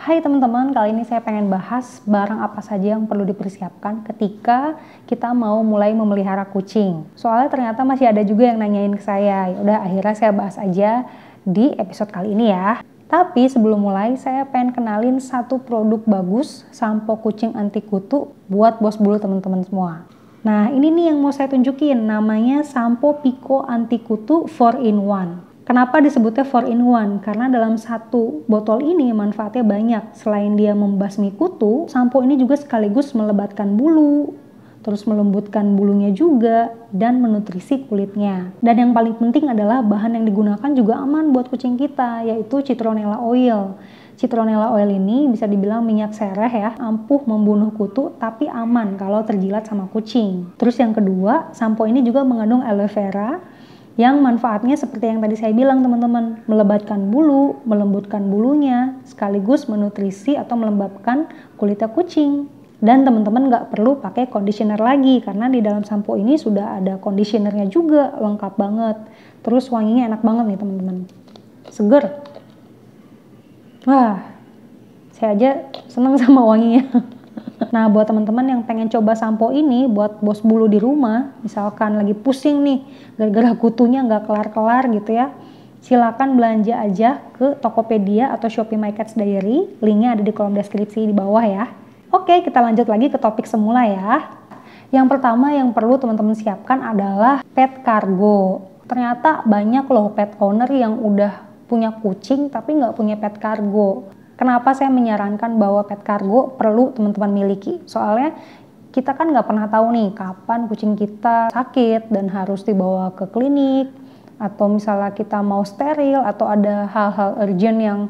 Hai teman-teman, kali ini saya pengen bahas barang apa saja yang perlu dipersiapkan ketika kita mau mulai memelihara kucing. Soalnya ternyata masih ada juga yang nanyain ke saya. Yaudah, akhirnya saya bahas aja di episode kali ini ya. Tapi sebelum mulai, saya pengen kenalin satu produk bagus, sampo kucing anti kutu buat bos bulu teman-teman semua. Nah, ini nih yang mau saya tunjukin, namanya sampo Pico anti kutu 4-in-1. Kenapa disebutnya 4-in-1? Karena dalam satu botol ini manfaatnya banyak. Selain dia membasmi kutu, sampo ini juga sekaligus melebatkan bulu, terus melembutkan bulunya juga, dan menutrisi kulitnya. Dan yang paling penting adalah bahan yang digunakan juga aman buat kucing kita, yaitu citronella oil. Citronella oil ini bisa dibilang minyak sereh ya, ampuh membunuh kutu tapi aman kalau terjilat sama kucing. Terus yang kedua, sampo ini juga mengandung aloe vera, yang manfaatnya seperti yang tadi saya bilang teman-teman, melebatkan bulu, melembutkan bulunya, sekaligus menutrisi atau melembabkan kulitnya kucing. Dan teman-teman nggak perlu pakai conditioner lagi, karena di dalam sampo ini sudah ada conditionernya juga, lengkap banget. Terus wanginya enak banget nih teman-teman, seger. Wah, saya aja seneng sama wanginya. Nah, buat teman-teman yang pengen coba sampo ini buat bos bulu di rumah, misalkan lagi pusing nih gara-gara kutunya nggak kelar-kelar gitu ya, silakan belanja aja ke Tokopedia atau Shopee My Cats Diary. Linknya ada di kolom deskripsi di bawah ya. Oke, kita lanjut lagi ke topik semula ya. Yang pertama yang perlu teman-teman siapkan adalah pet cargo. Ternyata banyak loh pet owner yang udah punya kucing tapi nggak punya pet cargo. Kenapa saya menyarankan bahwa pet cargo perlu teman-teman miliki? Soalnya kita kan nggak pernah tahu nih kapan kucing kita sakit dan harus dibawa ke klinik, atau misalnya kita mau steril atau ada hal-hal urgent yang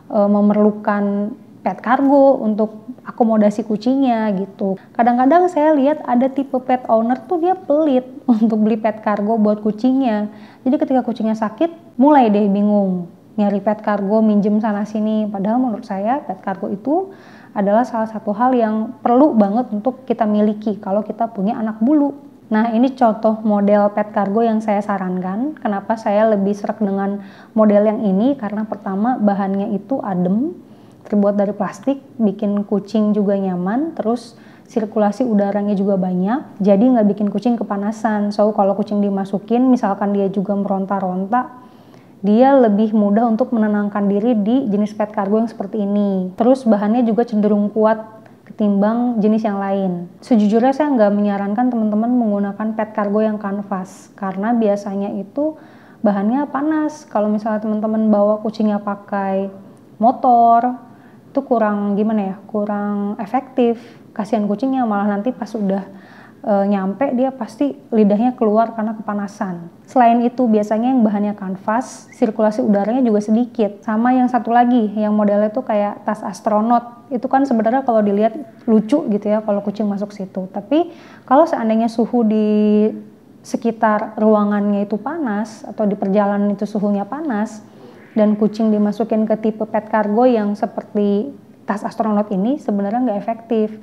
memerlukan pet cargo untuk akomodasi kucingnya gitu. Kadang-kadang saya lihat ada tipe pet owner tuh dia pelit untuk beli pet cargo buat kucingnya. Jadi ketika kucingnya sakit mulai deh bingung nyari pet cargo, minjem sana sini. Padahal menurut saya pet cargo itu adalah salah satu hal yang perlu banget untuk kita miliki kalau kita punya anak bulu. Nah, ini contoh model pet cargo yang saya sarankan. Kenapa saya lebih serak dengan model yang ini? Karena pertama bahannya itu adem, terbuat dari plastik, bikin kucing juga nyaman, terus sirkulasi udaranya juga banyak, jadi nggak bikin kucing kepanasan. So, kalau kucing dimasukin, misalkan dia juga meronta-ronta, dia lebih mudah untuk menenangkan diri di jenis pet cargo yang seperti ini. Terus bahannya juga cenderung kuat ketimbang jenis yang lain. Sejujurnya saya nggak menyarankan teman-teman menggunakan pet cargo yang kanvas, karena biasanya itu bahannya panas. Kalau misalnya teman-teman bawa kucingnya pakai motor, itu kurang gimana ya, kurang efektif. Kasihan kucingnya, malah nanti pas udah nyampe dia pasti lidahnya keluar karena kepanasan. Selain itu biasanya yang bahannya kanvas, sirkulasi udaranya juga sedikit. Sama yang satu lagi, yang modelnya tuh kayak tas astronot. Itu kan sebenarnya kalau dilihat lucu gitu ya kalau kucing masuk situ. Tapi kalau seandainya suhu di sekitar ruangannya itu panas atau di perjalanan itu suhunya panas dan kucing dimasukin ke tipe pet cargo yang seperti tas astronot ini, sebenarnya nggak efektif.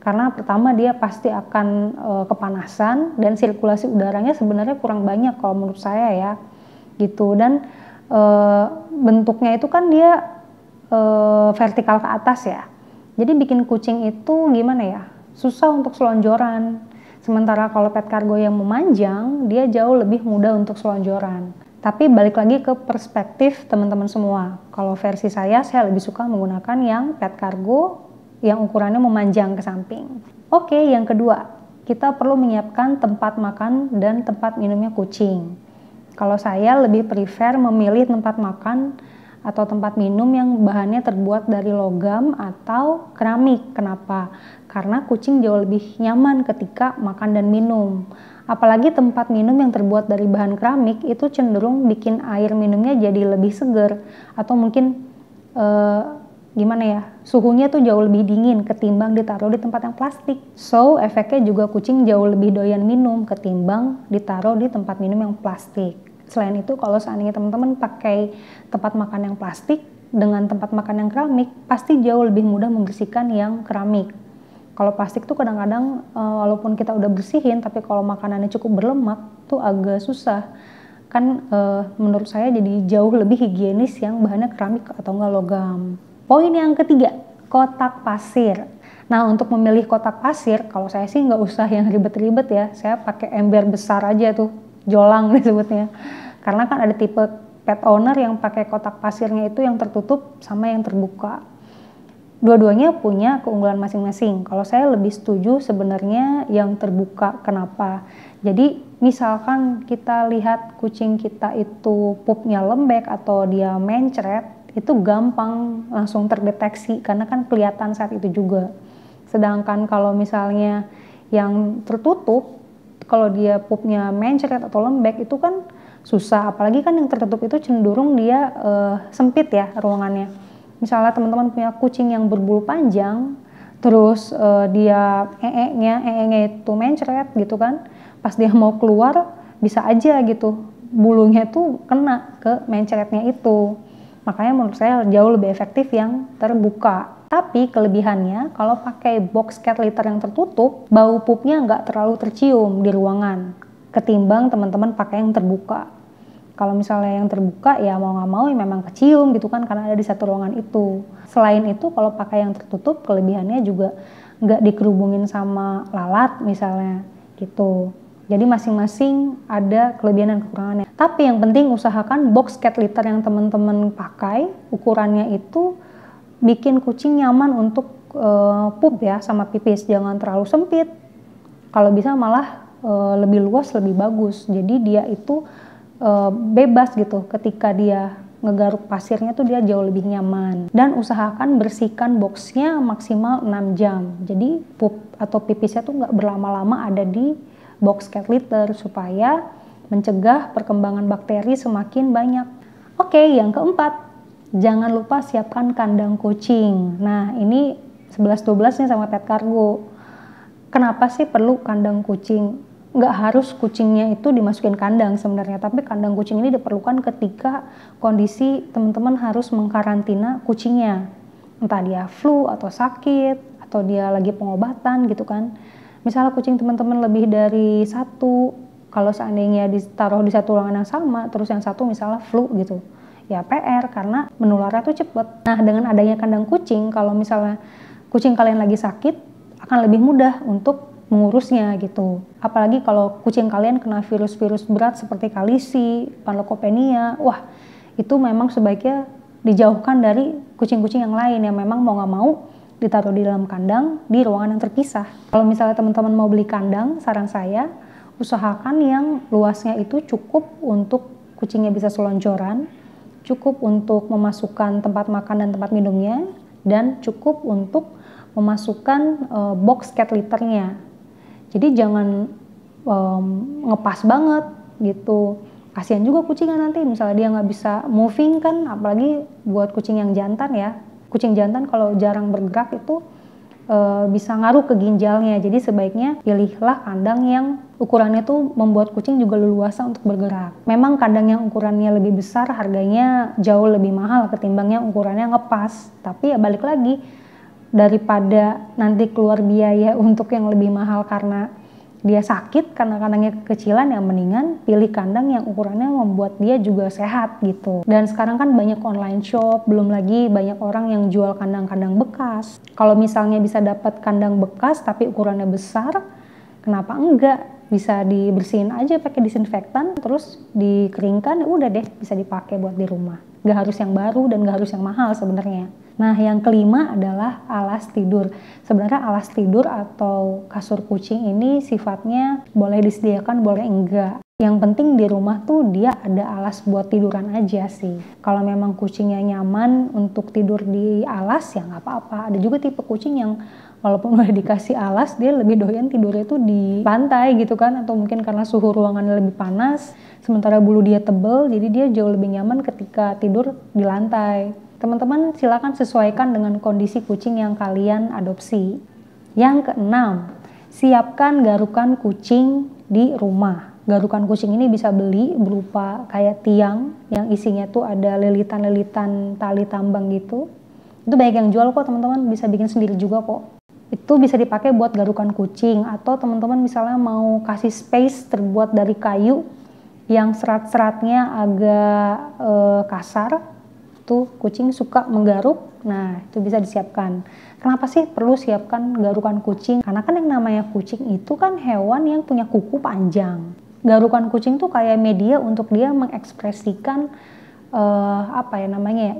Karena pertama dia pasti akan kepanasan dan sirkulasi udaranya sebenarnya kurang banyak kalau menurut saya ya gitu. Dan bentuknya itu kan dia vertikal ke atas ya, jadi bikin kucing itu gimana ya, susah untuk selonjoran. Sementara kalau pet cargo yang memanjang dia jauh lebih mudah untuk selonjoran. Tapi balik lagi ke perspektif teman-teman semua, kalau versi saya lebih suka menggunakan yang pet cargo yang ukurannya memanjang ke samping. Oke, yang kedua, kita perlu menyiapkan tempat makan dan tempat minumnya kucing. Kalau saya lebih prefer memilih tempat makan atau tempat minum yang bahannya terbuat dari logam atau keramik. Kenapa? Karena kucing jauh lebih nyaman ketika makan dan minum. Apalagi tempat minum yang terbuat dari bahan keramik itu cenderung bikin air minumnya jadi lebih seger, atau mungkin gimana ya, suhunya tuh jauh lebih dingin ketimbang ditaruh di tempat yang plastik. So, efeknya juga kucing jauh lebih doyan minum ketimbang ditaruh di tempat minum yang plastik. Selain itu, kalau seandainya teman-teman pakai tempat makan yang plastik dengan tempat makan yang keramik, pasti jauh lebih mudah membersihkan yang keramik. Kalau plastik tuh kadang-kadang walaupun kita udah bersihin, tapi kalau makanannya cukup berlemak tuh agak susah. Kan menurut saya jadi jauh lebih higienis yang bahannya keramik atau enggak logam. Poin yang ketiga, kotak pasir. Nah, untuk memilih kotak pasir, kalau saya sih nggak usah yang ribet-ribet ya. Saya pakai ember besar aja tuh, jolang disebutnya. Karena kan ada tipe pet owner yang pakai kotak pasirnya itu yang tertutup sama yang terbuka. Dua-duanya punya keunggulan masing-masing. Kalau saya lebih setuju sebenarnya yang terbuka. Kenapa? Jadi misalkan kita lihat kucing kita itu pupnya lembek atau dia mencret, itu gampang langsung terdeteksi karena kan kelihatan saat itu juga. Sedangkan kalau misalnya yang tertutup, kalau dia pupnya mencret atau lembek itu kan susah, apalagi kan yang tertutup itu cenderung dia sempit ya ruangannya. Misalnya teman-teman punya kucing yang berbulu panjang, terus dia ee-nya itu mencret gitu kan, pas dia mau keluar bisa aja gitu bulunya tuh kena ke mencretnya itu. Makanya menurut saya jauh lebih efektif yang terbuka. Tapi kelebihannya kalau pakai box cat litter yang tertutup, bau pupnya nggak terlalu tercium di ruangan ketimbang teman-teman pakai yang terbuka. Kalau misalnya yang terbuka ya mau nggak mau ya memang kecium gitu kan karena ada di satu ruangan itu. Selain itu kalau pakai yang tertutup kelebihannya juga nggak dikerubungin sama lalat misalnya gitu. Jadi masing-masing ada kelebihan dan kekurangannya. Tapi yang penting usahakan box cat litter yang teman-teman pakai ukurannya itu bikin kucing nyaman untuk pup ya sama pipis. Jangan terlalu sempit. Kalau bisa malah lebih luas lebih bagus. Jadi dia itu bebas gitu ketika dia ngegaruk pasirnya tuh dia jauh lebih nyaman. Dan usahakan bersihkan boxnya maksimal 6 jam. Jadi pup atau pipisnya tuh nggak berlama-lama ada di box cat litter supaya mencegah perkembangan bakteri semakin banyak. Oke, yang keempat, jangan lupa siapkan kandang kucing. Nah, ini 11-12 nih sama pet cargo. Kenapa sih perlu kandang kucing? Nggak harus kucingnya itu dimasukin kandang sebenarnya, tapi kandang kucing ini diperlukan ketika kondisi teman-teman harus mengkarantina kucingnya. Entah dia flu atau sakit, atau dia lagi pengobatan gitu kan. Misalnya kucing teman-teman lebih dari satu, kalau seandainya ditaruh di satu ruangan yang sama, terus yang satu misalnya flu gitu, ya PR karena menularnya tuh cepet. Nah dengan adanya kandang kucing, kalau misalnya kucing kalian lagi sakit, akan lebih mudah untuk mengurusnya gitu. Apalagi kalau kucing kalian kena virus-virus berat seperti kalisi, panleukopenia, wah itu memang sebaiknya dijauhkan dari kucing-kucing yang lain yang memang mau nggak mau ditaruh di dalam kandang di ruangan yang terpisah. Kalau misalnya teman-teman mau beli kandang, saran saya usahakan yang luasnya itu cukup untuk kucingnya bisa selonjoran, cukup untuk memasukkan tempat makan dan tempat minumnya, dan cukup untuk memasukkan box cat litternya. Jadi jangan ngepas banget gitu. Kasihan juga kucingnya nanti misalnya dia nggak bisa moving kan, apalagi buat kucing yang jantan ya. Kucing jantan kalau jarang bergerak itu bisa ngaruh ke ginjalnya. Jadi sebaiknya pilihlah kandang yang ukurannya tuh membuat kucing juga leluasa untuk bergerak. Memang kandang yang ukurannya lebih besar harganya jauh lebih mahal ketimbang yang ukurannya ngepas. Tapi ya balik lagi, daripada nanti keluar biaya untuk yang lebih mahal karena dia sakit karena kandangnya kekecilan, yang mendingan pilih kandang yang ukurannya membuat dia juga sehat gitu. Dan sekarang kan banyak online shop, belum lagi banyak orang yang jual kandang-kandang bekas. Kalau misalnya bisa dapat kandang bekas tapi ukurannya besar, kenapa enggak? Bisa dibersihin aja pakai disinfektan, terus dikeringkan, udah deh bisa dipakai buat di rumah. Gak harus yang baru dan gak harus yang mahal sebenarnya. Nah, yang kelima adalah alas tidur. Sebenarnya alas tidur atau kasur kucing ini sifatnya boleh disediakan, boleh enggak. Yang penting di rumah tuh dia ada alas buat tiduran aja sih. Kalau memang kucingnya nyaman untuk tidur di alas ya nggak apa-apa. Ada juga tipe kucing yang walaupun udah dikasih alas, dia lebih doyan tidurnya tuh di lantai gitu kan. Atau mungkin karena suhu ruangannya lebih panas, sementara bulu dia tebel, jadi dia jauh lebih nyaman ketika tidur di lantai. Teman-teman silakan sesuaikan dengan kondisi kucing yang kalian adopsi. Yang keenam, siapkan garukan kucing di rumah. Garukan kucing ini bisa beli berupa kayak tiang yang isinya tuh ada lilitan-lilitan tali tambang gitu. Itu banyak yang jual kok teman-teman, bisa bikin sendiri juga kok. Itu bisa dipakai buat garukan kucing, atau teman-teman misalnya mau kasih space terbuat dari kayu yang serat-seratnya agak kasar, Itu kucing suka menggaruk, nah itu bisa disiapkan. Kenapa sih perlu siapkan garukan kucing? Karena kan yang namanya kucing itu kan hewan yang punya kuku panjang. Garukan kucing tuh kayak media untuk dia mengekspresikan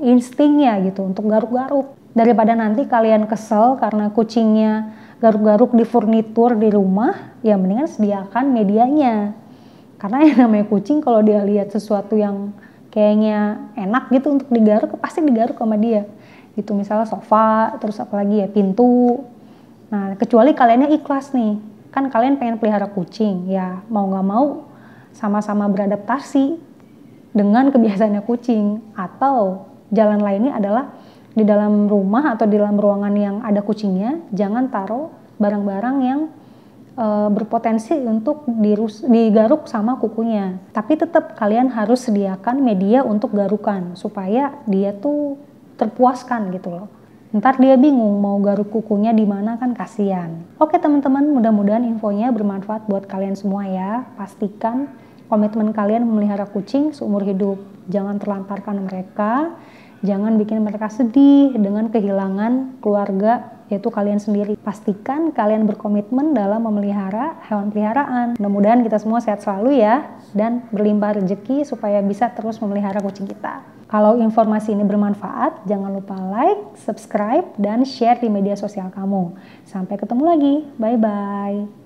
instingnya gitu untuk garuk-garuk. Daripada nanti kalian kesel karena kucingnya garuk-garuk di furnitur di rumah, ya mendingan sediakan medianya. Karena yang namanya kucing kalau dia lihat sesuatu yang kayaknya enak gitu untuk digaruk, pasti digaruk sama dia. Gitu misalnya sofa, terus apalagi ya pintu. Nah, kecuali kaliannya ikhlas nih. Kan kalian pengen pelihara kucing, ya mau nggak mau sama-sama beradaptasi dengan kebiasaannya kucing. Atau jalan lainnya adalah di dalam rumah atau di dalam ruangan yang ada kucingnya, jangan taruh barang-barang yang berpotensi untuk digaruk sama kukunya. Tapi tetap kalian harus sediakan media untuk garukan supaya dia tuh terpuaskan gitu loh. Ntar dia bingung mau garuk kukunya di mana, kan kasihan. Oke teman-teman, mudah-mudahan infonya bermanfaat buat kalian semua ya. Pastikan komitmen kalian memelihara kucing seumur hidup. Jangan terlantarkan mereka, jangan bikin mereka sedih dengan kehilangan keluarga, yaitu kalian sendiri. Pastikan kalian berkomitmen dalam memelihara hewan peliharaan. Mudah-mudahan kita semua sehat selalu ya, dan berlimpah rezeki supaya bisa terus memelihara kucing kita. Kalau informasi ini bermanfaat, jangan lupa like, subscribe, dan share di media sosial kamu. Sampai ketemu lagi, bye-bye.